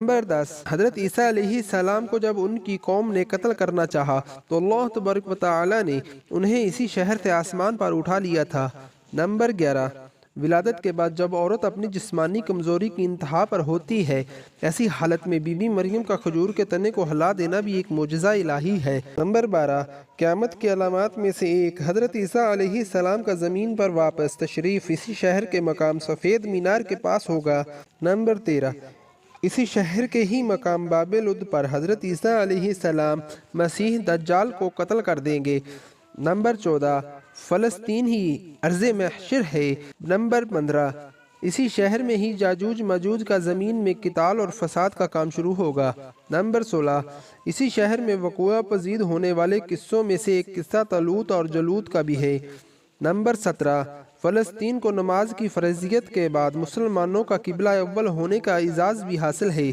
Number 10، حضرت عیسیٰ علیہ السلام کو جب ان کی قوم نے قتل کرنا چاہا تو اللہ تبارک و تعالی نے انہیں اسی شہر سے آسمان پر اٹھا لیا تھا۔ نمبر 11، ولادت کے بعد جب عورت اپنی جسمانی کمزوری کی انتہا پر ہوتی ہے، ایسی حالت میں بی بی مریم کا کھجور کے تنے کو ہلا دینا بھی ایک معجزہ الہی ہے۔ نمبر 12، قیامت کی علامات میں سے ایک، حضرت عیسیٰ علیہ السلام کا زمین پر واپس تشریف اسی شہر کے مقام سفید مینار کے پاس ہوگا۔ نمبر 13، اسی شہر کے ہی مقام باب لد پر حضرت عیسیٰ علیہ السلام مسیح دجال کو قتل کر دیں گے۔ نمبر 14، فلسطین ہی ارض محشر ہے۔ نمبر 15، اسی شہر میں ہی یاجوج ماجوج کا زمین میں قتال اور فساد کا کام شروع ہوگا۔ نمبر 16، اسی شہر میں وقوع پذیر ہونے والے قصوں میں سے ایک قصہ طالوت اور جالوت کا بھی ہے۔ نمبر 17، فلسطین کو نماز کی فرضیت کے بعد مسلمانوں کا قبلہ اول ہونے کا اعزاز بھی حاصل ہے۔